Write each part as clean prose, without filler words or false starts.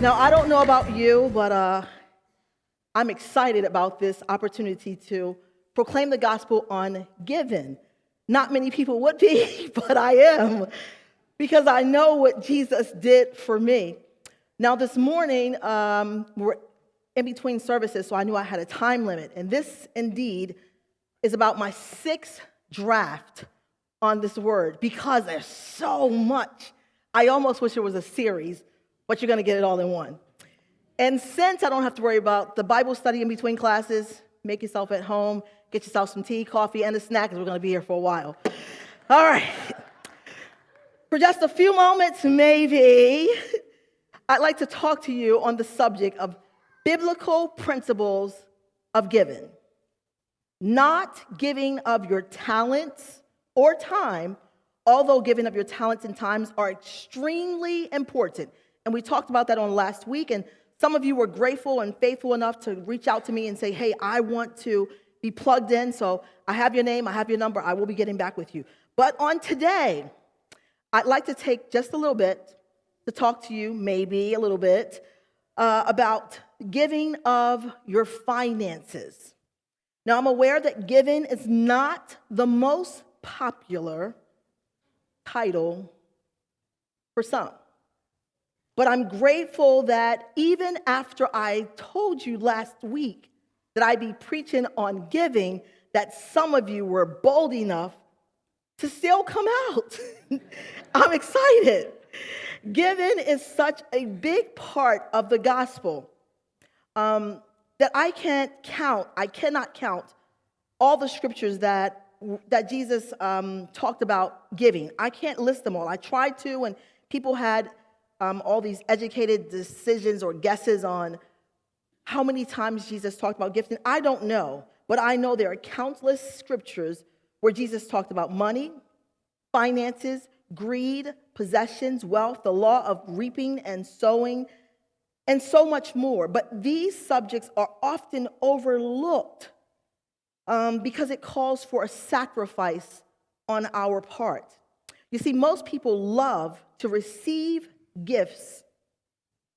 Now, I don't know about you, but I'm excited about this opportunity to proclaim the gospel on giving. Not many people would be, but I am, because I know what Jesus did for me. Now, this morning, we're in between services, so I knew I had a time limit. And this, indeed, is about my sixth draft on this word, because there's so much. I almost wish it was a series, but you're going to get it all in one. And since I don't have to worry about the Bible study in between classes, make yourself at home, get yourself some tea, coffee, and a snack, because we're going to be here for a while. All right. For just a few moments, maybe, I'd like to talk to you on the subject of biblical principles of giving. Not giving of your talents or time, although giving of your talents and times are extremely important. And we talked about that on last week, and some of you were grateful and faithful enough to reach out to me and say, hey, I want to be plugged in, so I have your name, I have your number, I will be getting back with you. But on today, I'd like to take just a little bit to talk to you, maybe a little bit, about giving of your finances. Now, I'm aware that giving is not the most popular title for some. But I'm grateful that even after I told you last week that I'd be preaching on giving, that some of you were bold enough to still come out. I'm excited. Giving is such a big part of the gospel that I cannot count all the scriptures that Jesus talked about giving. I can't list them all. I tried to, and people had all these educated decisions or guesses on how many times Jesus talked about gifting. I don't know, but I know there are countless scriptures where Jesus talked about money, finances, greed, possessions, wealth, the law of reaping and sowing, and so much more. But these subjects are often overlooked because it calls for a sacrifice on our part. You see, most people love to receive gifts,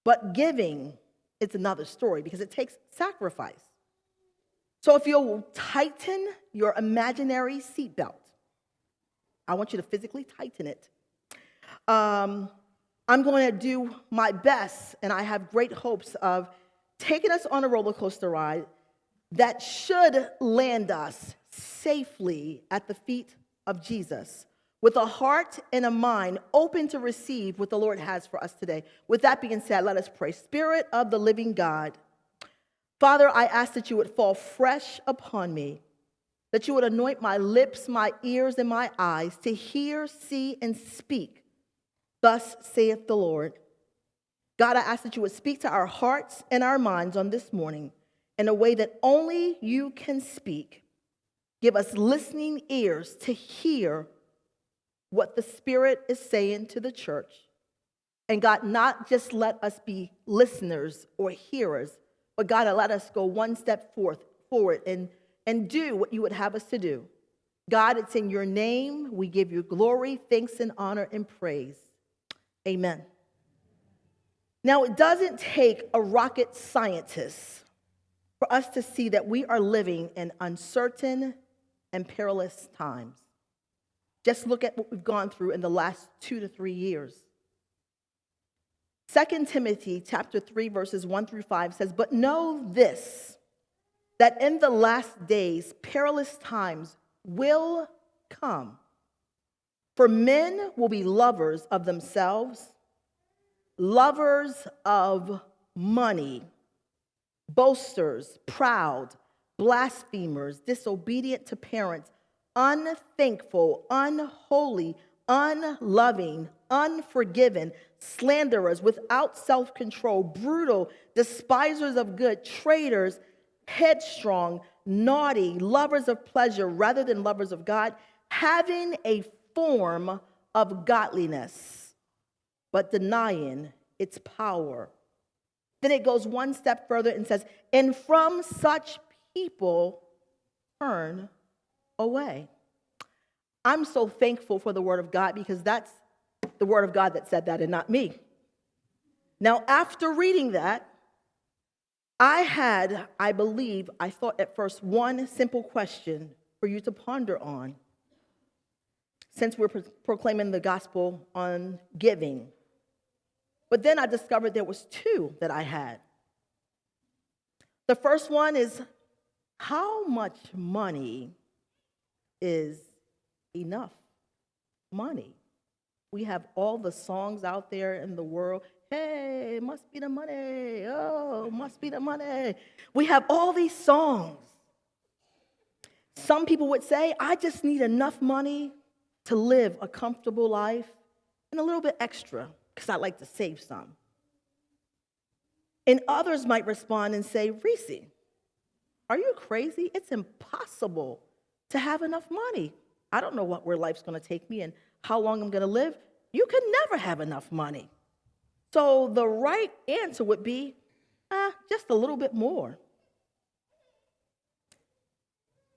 but giving is another story because it takes sacrifice. So if you'll tighten your imaginary seatbelt, I want you to physically tighten it. I'm going to do my best, and I have great hopes of taking us on a roller coaster ride that should land us safely at the feet of Jesus, with a heart and a mind open to receive what the Lord has for us today. With that being said, let us pray. Spirit of the living God, Father, I ask that you would fall fresh upon me, that you would anoint my lips, my ears, and my eyes to hear, see, and speak. Thus saith the Lord. God, I ask that you would speak to our hearts and our minds on this morning in a way that only you can speak. Give us listening ears to hear what the Spirit is saying to the church. And God, not just let us be listeners or hearers, but God, let us go one step forward and do what you would have us to do. God, it's in your name. We give you glory, thanks, and honor and praise. Amen. Now, it doesn't take a rocket scientist for us to see that we are living in uncertain and perilous times. Just look at what we've gone through in the last 2 to 3 years. 2 Timothy chapter 3, verses 1 through 5 says, "But know this, that in the last days perilous times will come. For men will be lovers of themselves, lovers of money, boasters, proud, blasphemers, disobedient to parents, unthankful, unholy, unloving, unforgiving, slanderers, without self-control, brutal, despisers of good, traitors, headstrong, naughty, lovers of pleasure rather than lovers of God, having a form of godliness, but denying its power." Then it goes one step further and says, "And from such people turn away." I'm so thankful for the Word of God, because that's the Word of God that said that and not me. Now, after reading that, I thought at first one simple question for you to ponder on, since we're proclaiming the gospel on giving. But then I discovered there was two that I had. The first one is, how much money is enough money? We have all the songs out there in the world. Hey, it must be the money. Oh, must be the money. We have all these songs. Some people would say, I just need enough money to live a comfortable life and a little bit extra because I like to save some. And others might respond and say, Ressee, are you crazy? It's impossible to have enough money. I don't know where life's going to take me and how long I'm going to live. You could never have enough money. So the right answer would be, just a little bit more.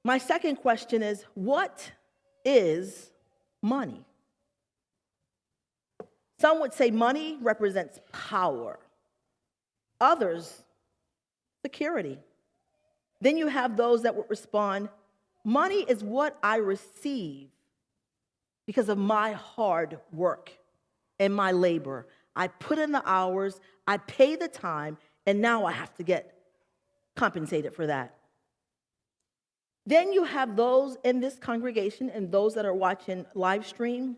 My second question is, what is money? Some would say money represents power. Others, security. Then you have those that would respond, money is what I receive because of my hard work and my labor. I put in the hours, I pay the time, and now I have to get compensated for that. Then you have those in this congregation and those that are watching live stream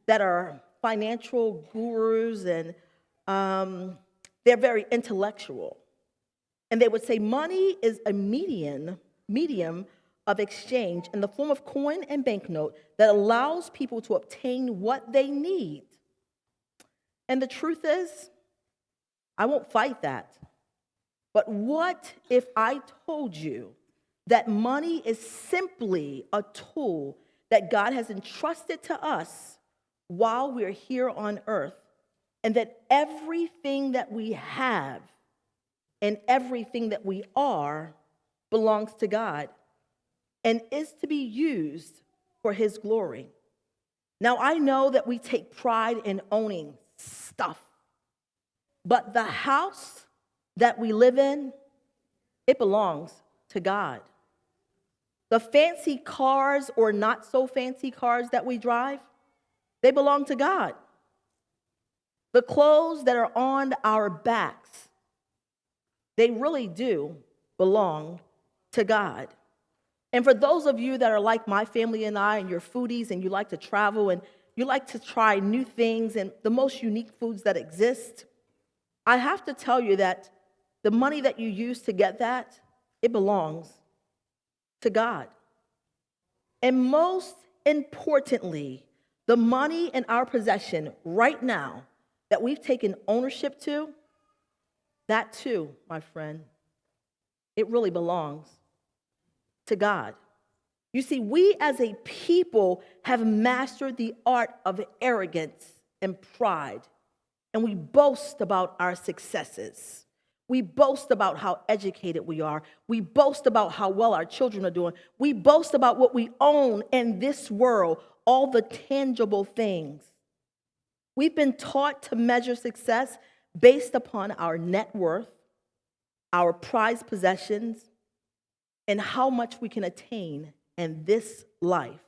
that are financial gurus, and they're very intellectual. And they would say money is a medium of exchange in the form of coin and banknote that allows people to obtain what they need. And the truth is, I won't fight that. But what if I told you that money is simply a tool that God has entrusted to us while we're here on earth, and that everything that we have and everything that we are belongs to God and is to be used for His glory? Now, I know that we take pride in owning stuff, but the house that we live in, it belongs to God. The fancy cars or not so fancy cars that we drive, they belong to God. The clothes that are on our backs, they really do belong to God. And for those of you that are like my family and I, and you're foodies and you like to travel and you like to try new things and the most unique foods that exist, I have to tell you that the money that you use to get that, it belongs to God. And most importantly, the money in our possession right now that we've taken ownership to, that too, my friend, it really belongs to God. You see, we as a people have mastered the art of arrogance and pride, and we boast about our successes. We boast about how educated we are. We boast about how well our children are doing. We boast about what we own in this world, all the tangible things. We've been taught to measure success based upon our net worth, our prized possessions, and how much we can attain in this life.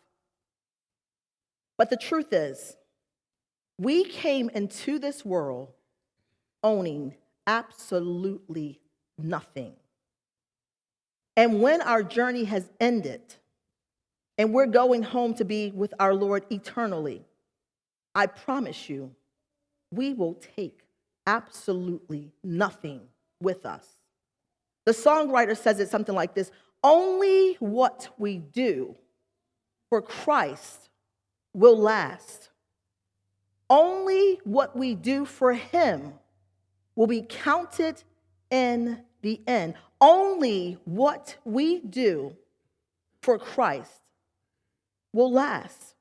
But the truth is, we came into this world owning absolutely nothing. And when our journey has ended and we're going home to be with our Lord eternally, I promise you, we will take absolutely nothing with us. The songwriter says it something like this: only what we do for Christ will last. Only what we do for Him will be counted in the end. Only what we do for Christ will last.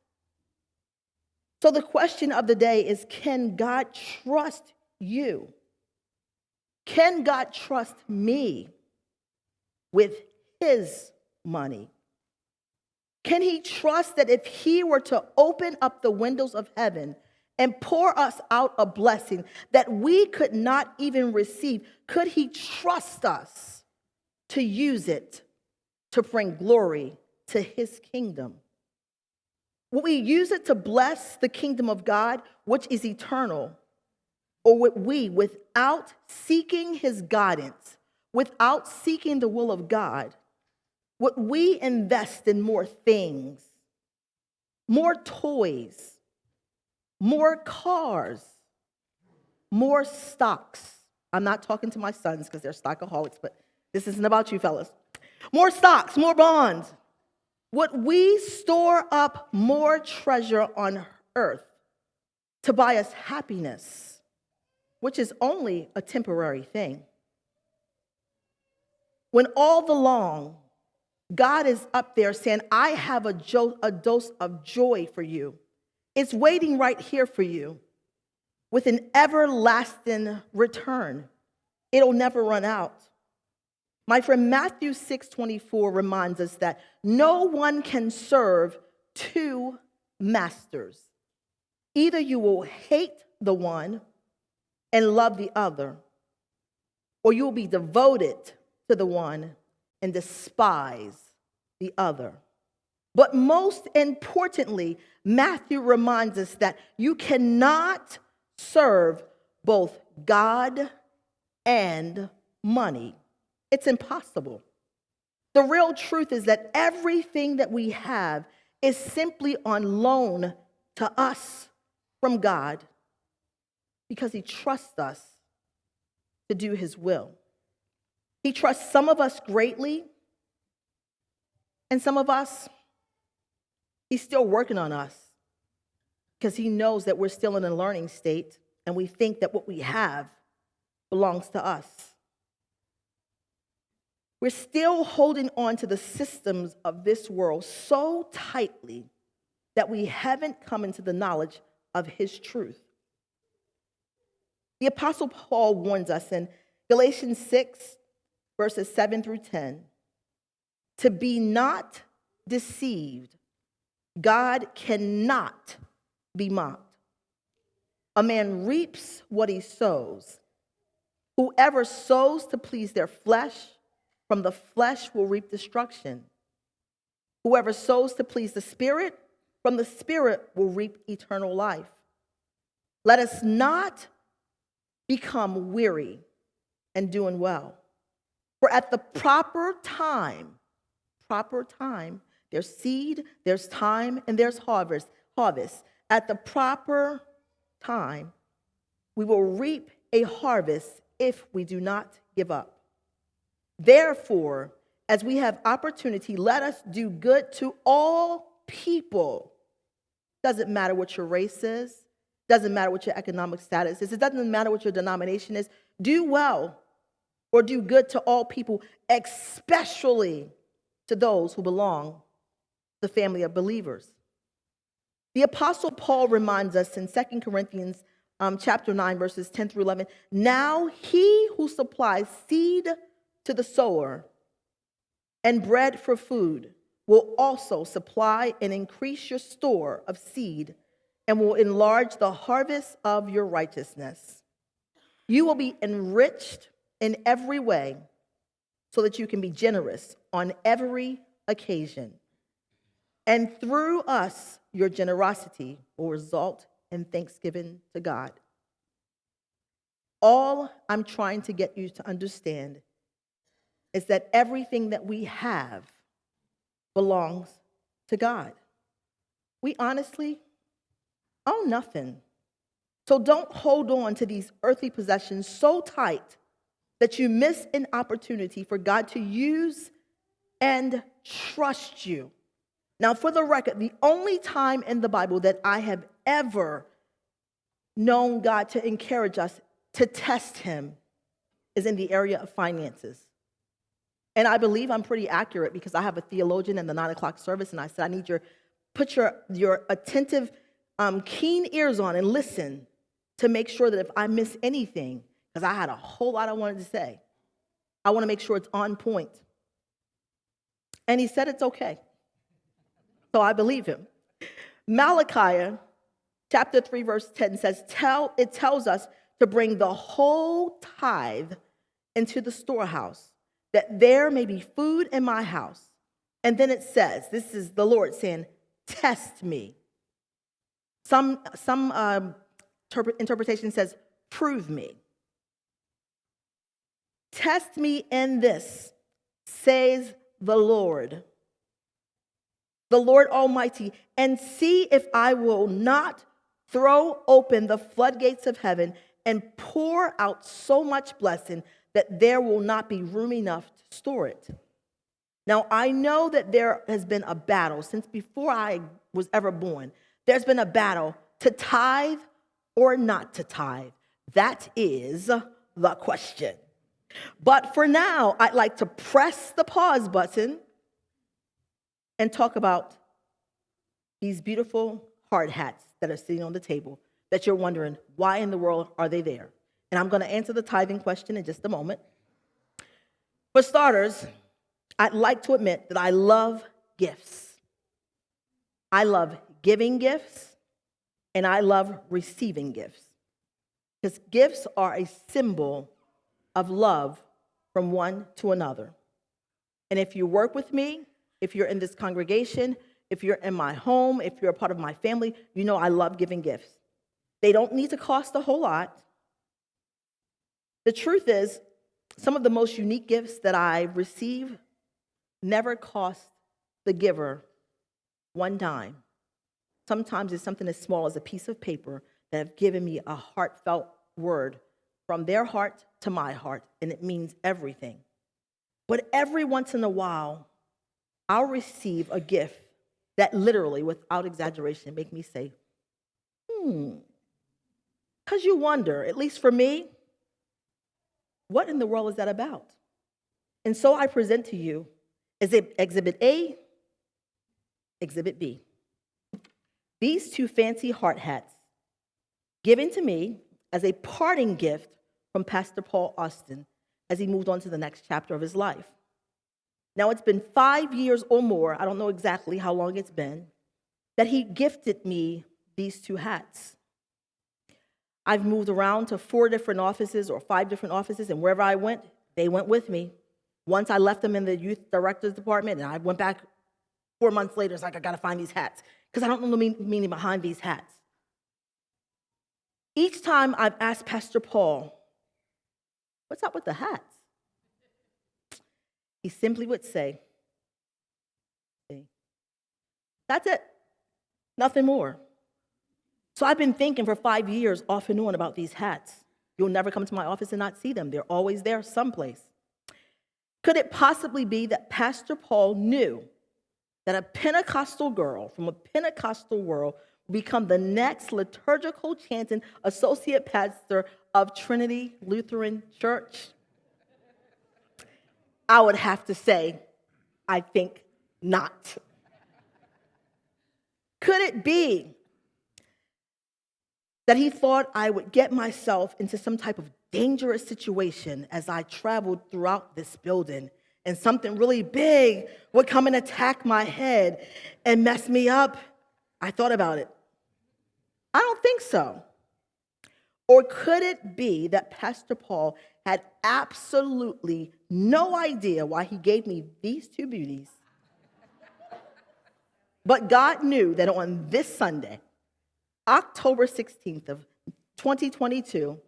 So the question of the day is, can God trust you? Can God trust me with His money? Can He trust that if He were to open up the windows of heaven and pour us out a blessing that we could not even receive, could he trust us to use it to bring glory to his kingdom? Would we use it to bless the kingdom of God, which is eternal? Or would we, without seeking his guidance, without seeking the will of God, would we invest in more things, more toys, more cars, more stocks? I'm not talking to my sons because they're stockaholics, but this isn't about you fellas. More stocks, more bonds. Would we store up more treasure on earth to buy us happiness, which is only a temporary thing? When all along, God is up there saying, I have a dose of joy for you. It's waiting right here for you with an everlasting return. It'll never run out. My friend, Matthew 6:24 reminds us that no one can serve two masters. Either you will hate the one and love the other, or you will be devoted to the one and despise the other. But most importantly, Matthew reminds us that you cannot serve both God and money. It's impossible. The real truth is that everything that we have is simply on loan to us from God because he trusts us to do his will. He trusts some of us greatly, and some of us, he's still working on us because he knows that we're still in a learning state and we think that what we have belongs to us. We're still holding on to the systems of this world so tightly that we haven't come into the knowledge of his truth. The Apostle Paul warns us in Galatians 6, verses 7 through 10, to be not deceived. God cannot be mocked. A man reaps what he sows. Whoever sows to please their flesh, from the flesh will reap destruction. Whoever sows to please the Spirit, from the Spirit will reap eternal life. Let us not become weary in doing well. For at the proper time, there's seed, there's time, and there's harvest. At the proper time, we will reap a harvest if we do not give up. Therefore, as we have opportunity, let us do good to all people. Doesn't matter what your race is. Doesn't matter what your economic status is. It doesn't matter what your denomination is. Do well or do good to all people, especially to those who belong to the family of believers. The Apostle Paul reminds us in 2 Corinthians chapter 9, verses 10 through 11, now he who supplies seed to the sower and bread for food will also supply and increase your store of seed and will enlarge the harvest of your righteousness. You will be enriched in every way so that you can be generous on every occasion. And through us, your generosity will result in thanksgiving to God. All I'm trying to get you to understand is that everything that we have belongs to God. We honestly own nothing. So don't hold on to these earthly possessions so tight that you miss an opportunity for God to use and trust you. Now, for the record, the only time in the Bible that I have ever known God to encourage us to test him is in the area of finances. And I believe I'm pretty accurate because I have a theologian in the 9 o'clock service, and I said, I need put your attentive, keen ears on and listen to make sure that if I miss anything, because I had a whole lot I wanted to say, I want to make sure it's on point. And he said it's okay. So I believe him. Malachi chapter 3, verse 10 says, it tells us to bring the whole tithe into the storehouse, that there may be food in my house. And then it says, this is the Lord saying, test me. Some interpretation says, prove me. Test me in this, says the Lord Almighty, and see if I will not throw open the floodgates of heaven and pour out so much blessing that there will not be room enough to store it. Now, I know that there has been a battle since before I was ever born. There's been a battle to tithe or not to tithe. That is the question. But for now, I'd like to press the pause button and talk about these beautiful hard hats that are sitting on the table that you're wondering, why in the world are they there? And I'm going to answer the tithing question in just a moment. For starters, I'd like to admit that I love gifts. I love giving gifts, and I love receiving gifts. Because gifts are a symbol of love from one to another. And if you work with me, if you're in this congregation, if you're in my home, if you're a part of my family, you know I love giving gifts. They don't need to cost a whole lot. The truth is, some of the most unique gifts that I receive never cost the giver one dime. Sometimes it's something as small as a piece of paper that have given me a heartfelt word from their heart to my heart, and it means everything. But every once in a while, I'll receive a gift that literally, without exaggeration, make me say, because you wonder, at least for me, what in the world is that about? And so I present to you Exhibit A, Exhibit B. These two fancy heart hats given to me as a parting gift from Pastor Paul Austin as he moved on to the next chapter of his life. Now, it's been 5 years or more, I don't know exactly how long it's been, that he gifted me these two hats. I've moved around to 4 different offices or 5 different offices, and wherever I went, they went with me. Once I left them in the youth director's department, and I went back 4 months later, it's like, I got to find these hats, because I don't know the meaning behind these hats. Each time I've asked Pastor Paul, what's up with the hats? He simply would say, that's it, nothing more. So I've been thinking for 5 years off and on about these hats. You'll never come to my office and not see them. They're always there someplace. Could it possibly be that Pastor Paul knew that a Pentecostal girl from a Pentecostal world would become the next liturgical chanting associate pastor of Trinity Lutheran Church? I would have to say, I think not. Could it be that he thought I would get myself into some type of dangerous situation as I traveled throughout this building, and something really big would come and attack my head and mess me up? I thought about it. I don't think so. Or could it be that Pastor Paul had absolutely no idea why he gave me these two beauties? But God knew that on this Sunday, October 16th of 2022,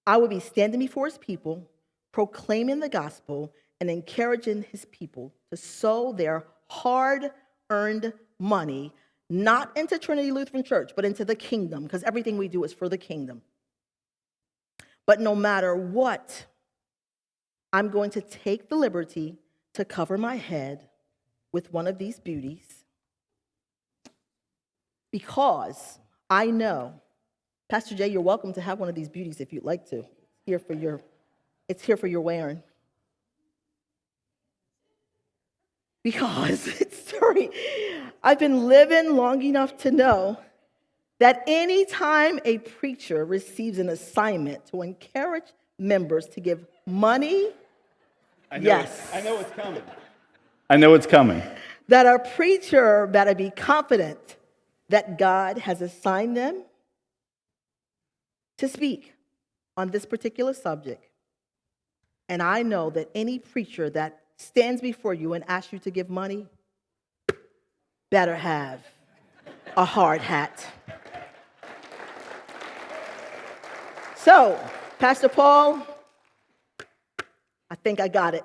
I would be standing before his people, proclaiming the gospel and encouraging his people to sow their hard-earned money, not into Trinity Lutheran Church, but into the kingdom, because everything we do is for the kingdom. But no matter what, I'm going to take the liberty to cover my head with one of these beauties, because I know, Pastor Jay, you're welcome to have one of these beauties if you'd like to. It's here for your wearing. Because I've been living long enough to know that anytime a preacher receives an assignment to encourage members to give money, I know it's coming. That a preacher better be confident that God has assigned them to speak on this particular subject. And I know that any preacher that stands before you and asks you to give money better have a hard hat. So, Pastor Paul, I think I got it.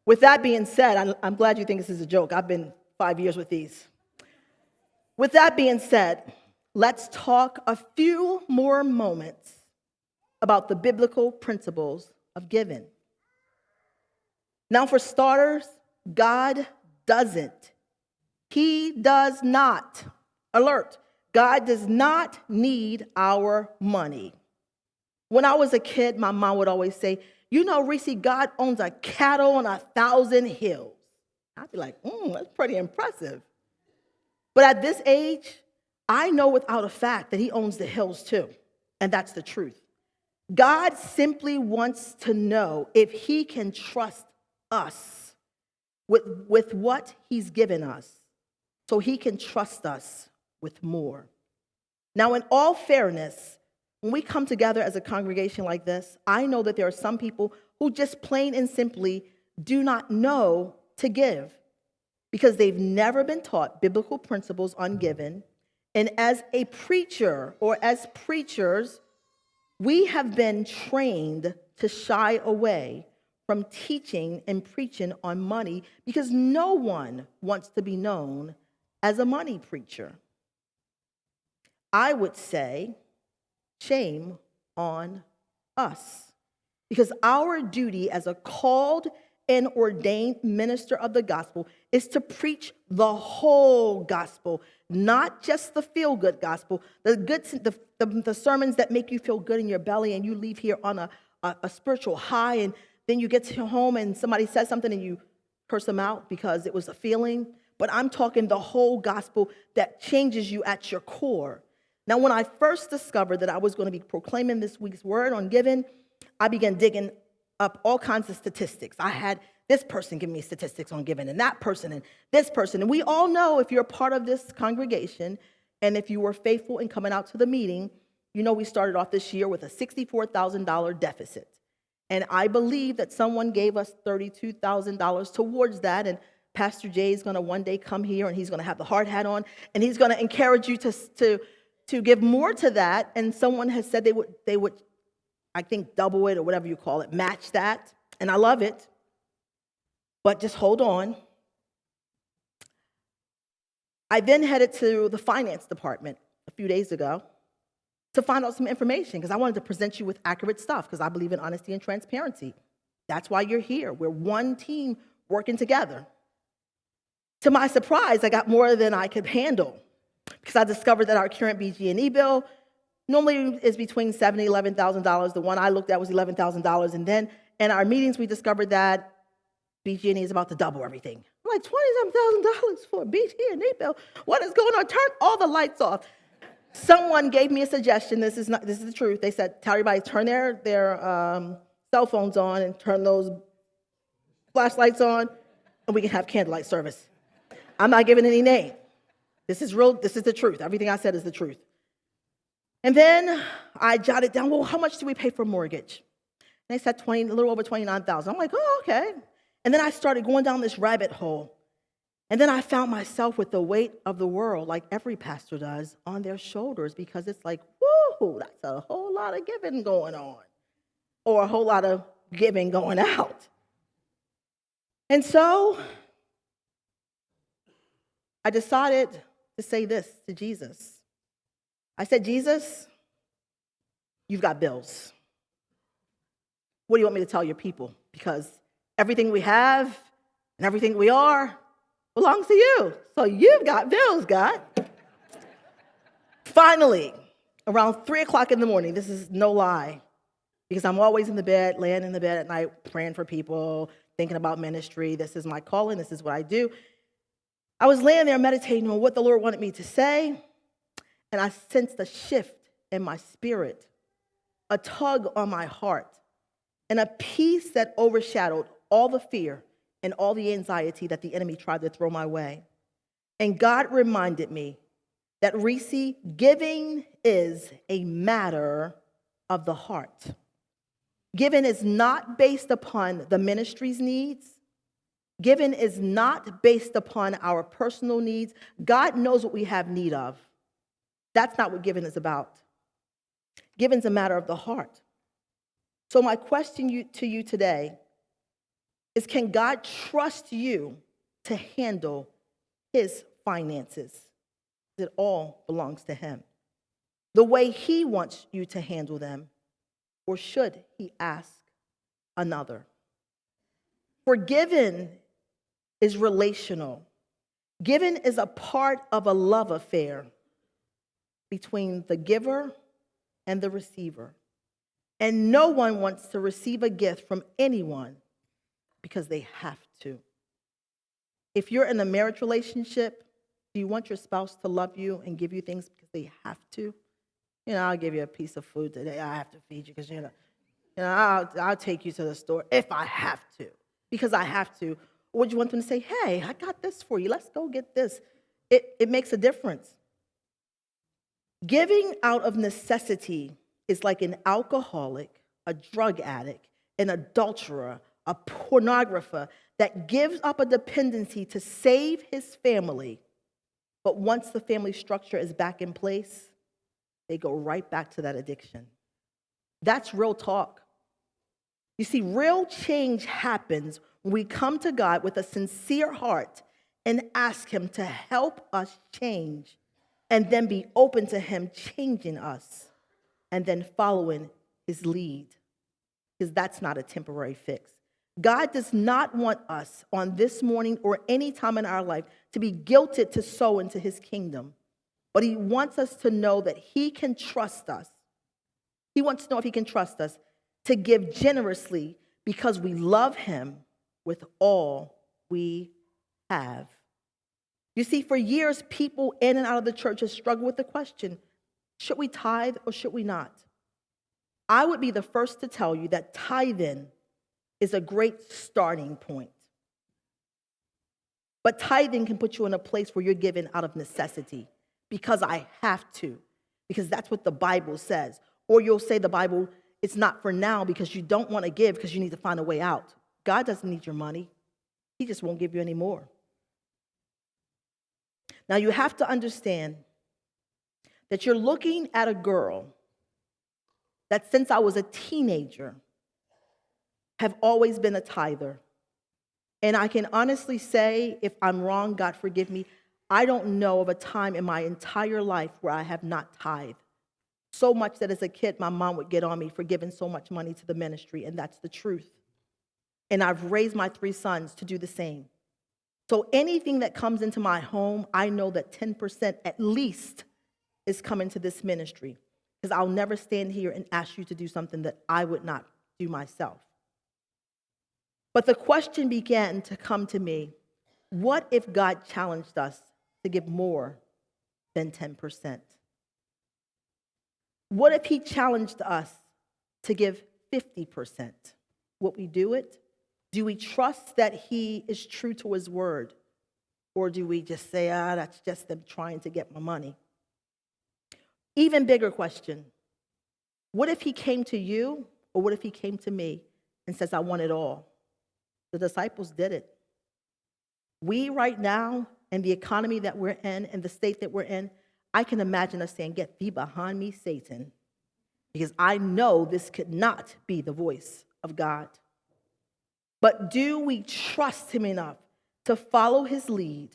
With that being said, I'm glad you think this is a joke. I've been 5 years with these. With that being said, let's talk a few more moments about the biblical principles of giving. Now, for starters, God doesn't. He does not. Alert. God does not need our money. When I was a kid, my mom would always say, you know, Ressee, God owns a cattle on 1,000 hills. I'd be like, that's pretty impressive. But at this age, I know without a fact that he owns the hills too. And that's the truth. God simply wants to know if he can trust us with what he's given us, so he can trust us with more. Now, in all fairness, when we come together as a congregation like this, I know that there are some people who just plain and simply do not know to give because they've never been taught biblical principles on giving. And as a preacher or as preachers, we have been trained to shy away from teaching and preaching on money because no one wants to be known as a money preacher. I would say, shame on us, because our duty as a called and ordained minister of the gospel is to preach the whole gospel, not just the feel-good gospel, the sermons that make you feel good in your belly and you leave here on a spiritual high, and then you get to home and somebody says something and you curse them out because it was a feeling. But I'm talking the whole gospel that changes you at your core. Now, when I first discovered that I was going to be proclaiming this week's word on giving, I began digging up all kinds of statistics. I had this person give me statistics on giving, and that person, and this person. And we all know, if you're a part of this congregation, and if you were faithful in coming out to the meeting, you know we started off this year with a $64,000 deficit. And I believe that someone gave us $32,000 towards that, and Pastor Jay is going to one day come here, and he's going to have the hard hat on, and he's going to encourage you to give more to that. And someone has said they would, I think, double it or whatever you call it, match that. And I love it. But just hold on. I then headed to the finance department a few days ago to find out some information because I wanted to present you with accurate stuff because I believe in honesty and transparency. That's why you're here. We're one team working together. To my surprise, I got more than I could handle because I discovered that our current BG&E bill normally is between $7,000 and $11,000. The one I looked at was $11,000. And then in our meetings, we discovered that BG&E is about to double everything. I'm like, $27,000 for a BG&E bill? What is going on? Turn all the lights off. Someone gave me a suggestion. This is the truth. They said, tell everybody, turn their cell phones on and turn those flashlights on, and we can have candlelight service. I'm not giving any name. This is real. This is the truth. Everything I said is the truth. And then I jotted down, well, how much do we pay for mortgage? And they said a little over $29,000. I'm like, oh, okay. And then I started going down this rabbit hole. And then I found myself with the weight of the world, like every pastor does, on their shoulders, because it's like, whoo, that's a whole lot of giving going on, or a whole lot of giving going out. And so I decided to say this to Jesus. I said, Jesus, you've got bills. What do you want me to tell your people? Because everything we have and everything we are belongs to you. So you've got bills, God. Finally, around 3 o'clock in the morning, this is no lie, because I'm always in the bed, laying in the bed at night, praying for people, thinking about ministry. This is my calling. This is what I do. I was laying there meditating on what the Lord wanted me to say, and I sensed a shift in my spirit, a tug on my heart, and a peace that overshadowed all the fear and all the anxiety that the enemy tried to throw my way. And God reminded me that Ressee, giving is a matter of the heart. Giving is not based upon the ministry's needs. Giving is not based upon our personal needs. God knows what we have need of. That's not what giving is about. Giving is a matter of the heart. So my question to you today is, can God trust you to handle his finances? It all belongs to him. The way he wants you to handle them, or should he ask another? For giving is relational. Giving is a part of a love affair between the giver and the receiver. And no one wants to receive a gift from anyone because they have to. If you're in a marriage relationship, do you want your spouse to love you and give you things because they have to? I'll give you a piece of food today. I have to feed you because, I'll take you to the store if I have to, because I have to. Or do you want them to say, hey, I got this for you. Let's go get this. It makes a difference. Giving out of necessity is like an alcoholic, a drug addict, an adulterer, a pornographer that gives up a dependency to save his family. But once the family structure is back in place, they go right back to that addiction. That's real talk. You see, real change happens when we come to God with a sincere heart and ask him to help us change, and then be open to him changing us and then following his lead, because that's not a temporary fix. God does not want us on this morning or any time in our life to be guilted to sow into his kingdom. But he wants us to know that he can trust us. He wants to know if he can trust us to give generously because we love him with all we have. You see, for years, people in and out of the church have struggled with the question, should we tithe or should we not? I would be the first to tell you that tithing is a great starting point. But tithing can put you in a place where you're giving out of necessity, because I have to, because that's what the Bible says. Or you'll say the Bible, it's not for now because you don't want to give because you need to find a way out. God doesn't need your money. He just won't give you any more. Now you have to understand that you're looking at a girl that since I was a teenager have always been a tither. And I can honestly say, if I'm wrong, God forgive me, I don't know of a time in my entire life where I have not tithed. So much that as a kid, my mom would get on me for giving so much money to the ministry, and that's the truth. And I've raised my 3 sons to do the same. So anything that comes into my home, I know that 10% at least is coming to this ministry, because I'll never stand here and ask you to do something that I would not do myself. But the question began to come to me, what if God challenged us to give more than 10%? What if he challenged us to give 50%? Would we do it? Do we trust that he is true to his word? Or do we just say, that's just them trying to get my money? Even bigger question, what if he came to you, or what if he came to me and says, I want it all? The disciples did it. We right now, in the economy that we're in and the state that we're in, I can imagine us saying, get thee behind me, Satan, because I know this could not be the voice of God. But do we trust him enough to follow his lead?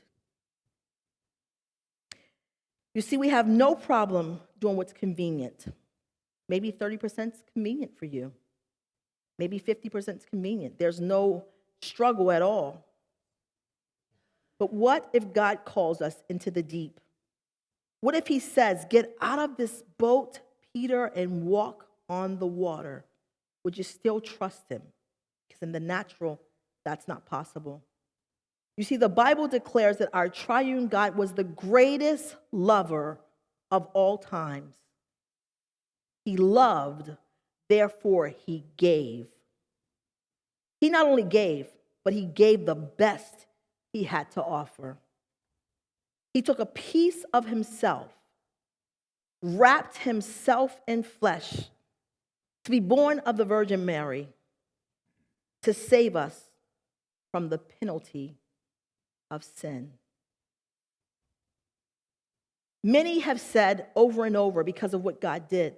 You see, we have no problem doing what's convenient. Maybe 30% is convenient for you. Maybe 50% is convenient. There's no struggle at all. But what if God calls us into the deep? What if he says, get out of this boat, Peter, and walk on the water? Would you still trust him? Because in the natural, that's not possible. You see, the Bible declares that our triune God was the greatest lover of all times. He loved, therefore he gave. He not only gave, but he gave the best he had to offer. He took a piece of himself, wrapped himself in flesh to be born of the Virgin Mary, to save us from the penalty of sin. Many have said over and over, because of what God did,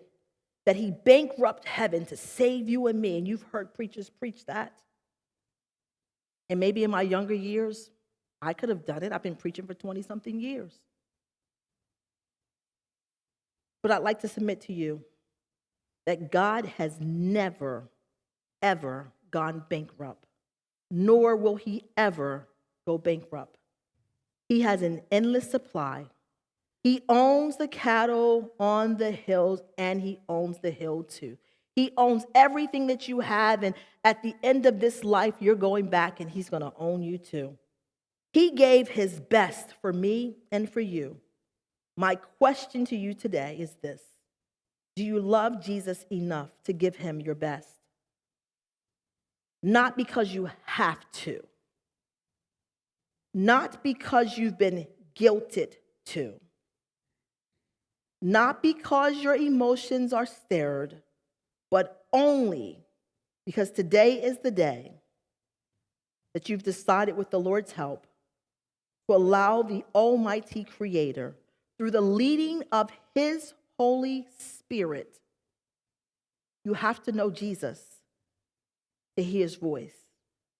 that he bankrupted heaven to save you and me. And you've heard preachers preach that. And maybe in my younger years, I could have done it. I've been preaching for 20-something years. But I'd like to submit to you that God has never, ever gone bankrupt, nor will he ever go bankrupt. He has an endless supply. He owns the cattle on the hills, and he owns the hill too. He owns everything that you have, and at the end of this life, you're going back, and he's going to own you too. He gave his best for me and for you. My question to you today is this: do you love Jesus enough to give him your best? Not because you have to. Not because you've been guilted to. Not because your emotions are stirred, but only because today is the day that you've decided, with the Lord's help, to allow the Almighty Creator, through the leading of his Holy Spirit. You have to know Jesus to hear his voice.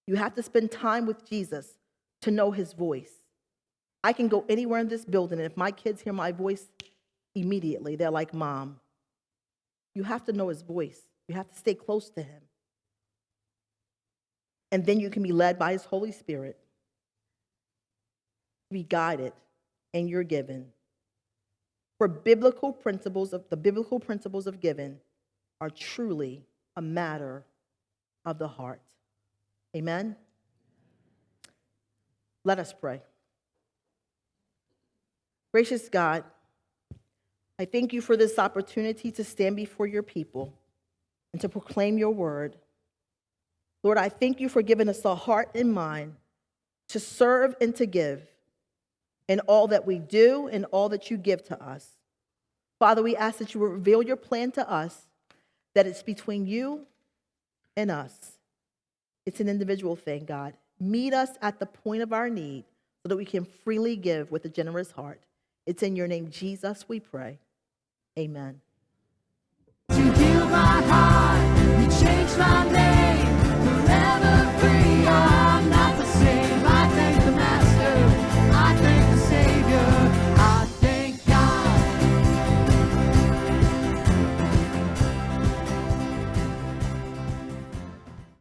You have to spend time with Jesus to know his voice. I can go anywhere in this building, and if my kids hear my voice, immediately they're like, Mom. You have to know his voice. You have to stay close to him. And then you can be led by his Holy Spirit, be guided, and you're given. For the biblical principles of giving are truly a matter of the heart. Amen? Let us pray. Gracious God, I thank you for this opportunity to stand before your people and to proclaim your word. Lord, I thank you for giving us a heart and mind to serve and to give in all that we do and all that you give to us. Father, we ask that you will reveal your plan to us, that it's between you and us. It's an individual thing, God. Meet us at the point of our need so that we can freely give with a generous heart. It's in your name, Jesus, we pray. Amen. You heal my heart, you change my name.